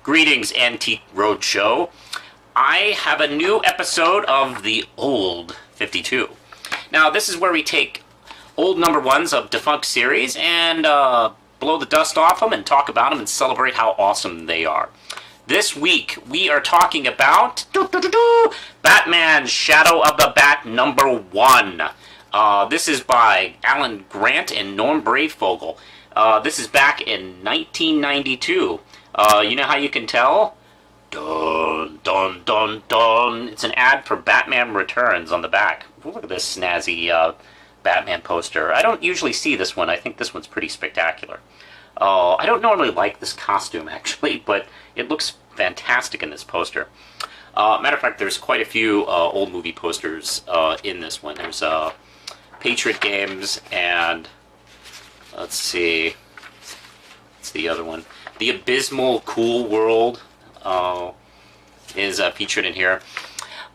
Greetings, Antique Roadshow. I have a new episode of the Old 52. Now, this is where we take old number ones of defunct series and blow the dust off them and talk about them and celebrate how awesome they are. This week, we are talking about Batman Shadow of the Bat number 1. This is by Alan Grant and Norm Breyfogle. This is back in 1992. You know how you can tell? Dun, dun, dun, dun. It's an ad for Batman Returns on the back. Ooh, look at this snazzy Batman poster. I don't usually see this one. I think this one's pretty spectacular. I don't normally like this costume, actually, but it looks fantastic in this poster. Matter of fact, there's quite a few old movie posters in this one. There's Patriot Games and, let's see, what's the other one? The Abysmal Cool World is featured in here.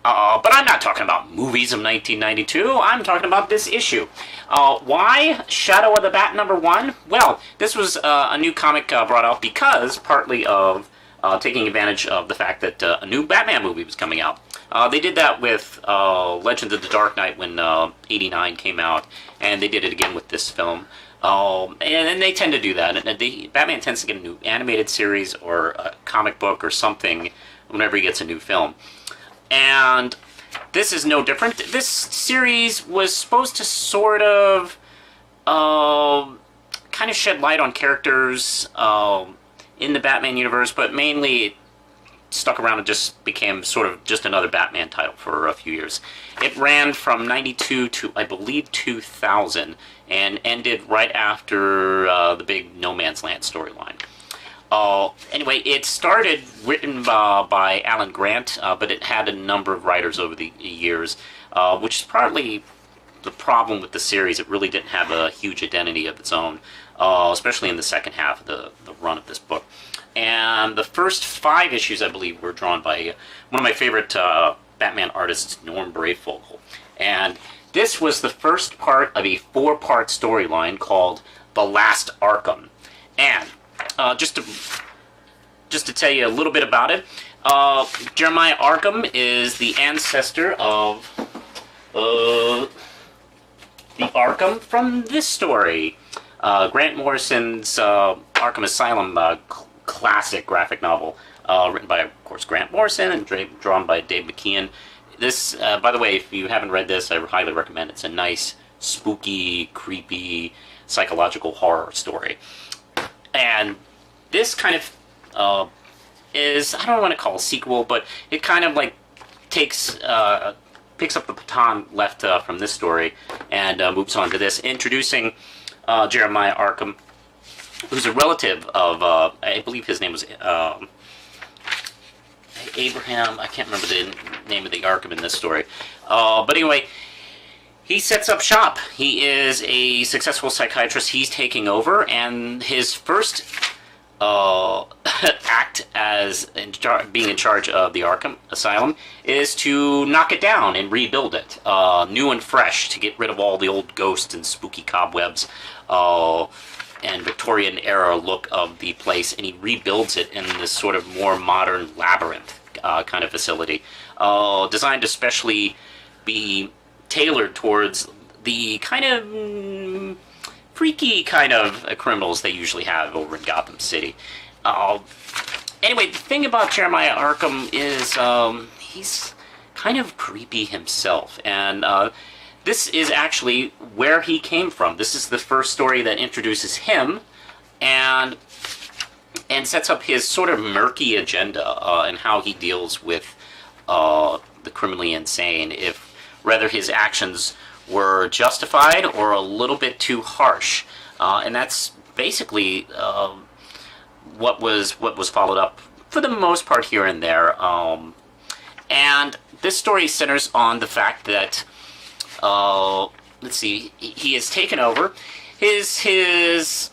But I'm not talking about movies of 1992. I'm talking about this issue. Why Shadow of the Bat number 1? Well, this was a new comic brought out because partly of taking advantage of the fact that a new Batman movie was coming out. They did that with Legends of the Dark Knight when 89 came out, and they did it again with this film. And they tend to do that. And Batman tends to get a new animated series or a comic book or something whenever he gets a new film. And this is no different. This series was supposed to sort of kind of shed light on characters in the Batman universe, but mainly it stuck around and just became sort of just another Batman title for a few years. It ran from 92 to, I believe, 2000, and ended right after the big No Man's Land storyline. Anyway, it started written by Alan Grant, but it had a number of writers over the years, which is partly the problem with the series. It really didn't have a huge identity of its own, especially in the second half of the run of this book. And the first 5 issues, I believe, were drawn by one of my favorite Batman artists, Norm Breyfogle. And this was the first part of a 4-part storyline called The Last Arkham. And just to tell you a little bit about it, Jeremiah Arkham is the ancestor of the Arkham from this story. Grant Morrison's Arkham Asylum classic graphic novel, written by, of course, Grant Morrison and drawn by Dave McKeon. This, by the way, if you haven't read this, I highly recommend it. It's a nice, spooky, creepy, psychological horror story. And this kind of is, I don't want to call it a sequel, but it kind of like picks up the baton left from this story and moves on to this, introducing Jeremiah Arkham, who's a relative of, I believe his name was Abraham. I can't remember the name of the Arkham in this story. But anyway, he sets up shop. He is a successful psychiatrist. He's taking over, and his first act as being in charge of the Arkham Asylum is to knock it down and rebuild it, new and fresh, to get rid of all the old ghosts and spooky cobwebs and Victorian era look of the place, and he rebuilds it in this sort of more modern labyrinth kind of facility, designed to especially be tailored towards the kind of freaky kind of criminals they usually have over in Gotham City. Anyway, the thing about Jeremiah Arkham is he's kind of creepy himself, and this is actually where he came from. This is the first story that introduces him and sets up his sort of murky agenda and how he deals with the criminally insane, if rather his actions were justified or a little bit too harsh. And that's basically what was followed up for the most part here and there. And this story centers on the fact that let's see, he has taken over. His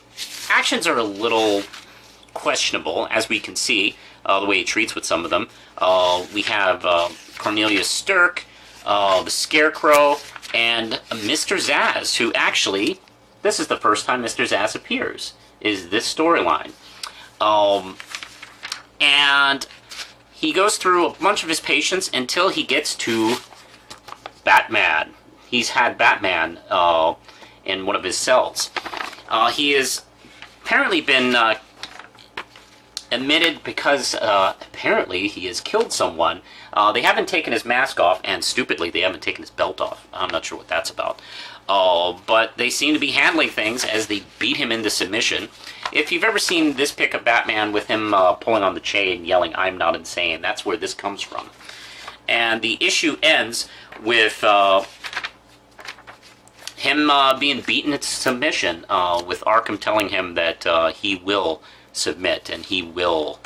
actions are a little questionable, as we can see, the way he treats with some of them. We have Cornelius Stirk, the Scarecrow, and Mr. Zsasz, who actually, this is the first time Mr. Zsasz appears, is this storyline. And he goes through a bunch of his patients until he gets to Batman. He's had Batman in one of his cells. He has apparently been admitted because apparently he has killed someone. They haven't taken his mask off, and stupidly they haven't taken his belt off. I'm not sure what that's about. But they seem to be handling things as they beat him into submission. If you've ever seen this pic of Batman with him pulling on the chain, yelling, "I'm not insane," that's where this comes from. And the issue ends with him being beaten into submission, with Arkham telling him that he will submit and he will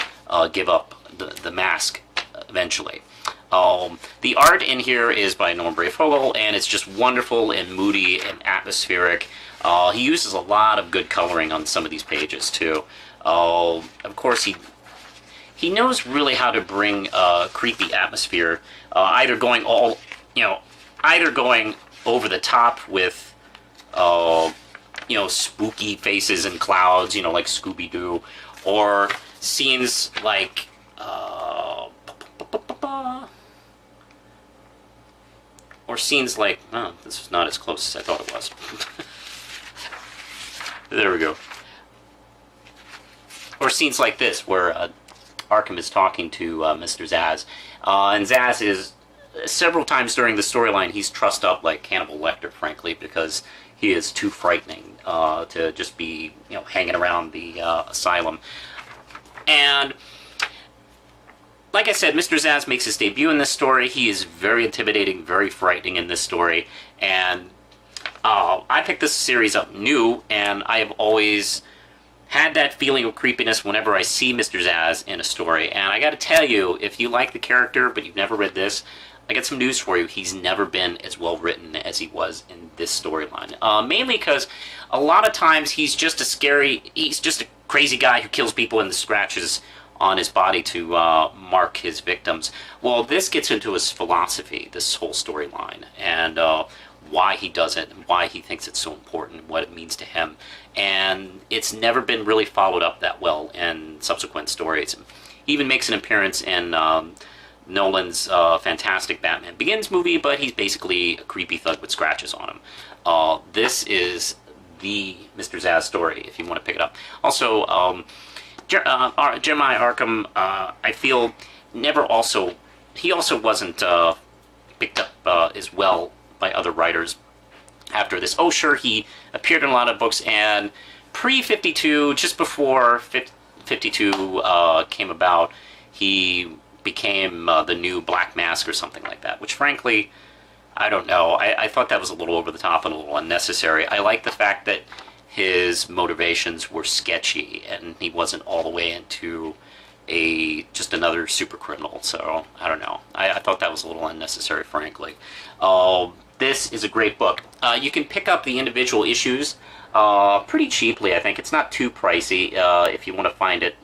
give up the mask eventually. The art in here is by Norm Breyfogle, and it's just wonderful and moody and atmospheric. He uses a lot of good coloring on some of these pages too. Of course, he knows really how to bring creepy atmosphere, either going over the top with spooky faces and clouds, like Scooby-Doo, or scenes like oh, this is not as close as I thought it was. There we go. Or scenes like this, where Arkham is talking to Mr. Zsasz, and Zsasz is, several times during the storyline, he's trussed up like Hannibal Lecter, frankly, because he is too frightening to just be, hanging around the asylum. And like I said, Mr. Zsasz makes his debut in this story. He is very intimidating, very frightening in this story, and I picked this series up new, and I have always had that feeling of creepiness whenever I see Mr. Zsasz in a story. And I gotta tell you, if you like the character but you've never read this, I got some news for you. He's never been as well written as he was in this storyline. Mainly because a lot of times he's just a crazy guy who kills people and scratches on his body to mark his victims. Well, this gets into his philosophy, this whole storyline, and why he does it, and why he thinks it's so important, what it means to him. And it's never been really followed up that well in subsequent stories. He even makes an appearance in Nolan's fantastic Batman Begins movie, but he's basically a creepy thug with scratches on him. This is the Mr. Zsasz story, if you want to pick it up. Also, Jeremiah Arkham, I feel, he also wasn't picked up as well by other writers after this. Oh, sure, he appeared in a lot of books, and pre-52, just before 52 came about, he became the new Black Mask or something like that, which frankly, I don't know. I thought that was a little over the top and a little unnecessary. I like the fact that his motivations were sketchy, and he wasn't all the way into just another super criminal, so I don't know. I thought that was a little unnecessary, frankly. This is a great book. You can pick up the individual issues pretty cheaply, I think. It's not too pricey if you want to find it,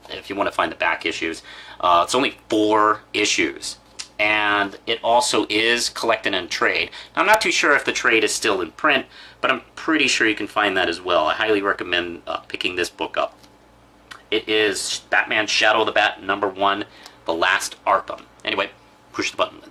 if you want to find the back issues. It's only 4 issues, and it also is collected in trade. Now, I'm not too sure if the trade is still in print, but I'm pretty sure you can find that as well. I highly recommend picking this book up. It is Batman Shadow of the Bat #1, The Last Arkham. Anyway, push the button.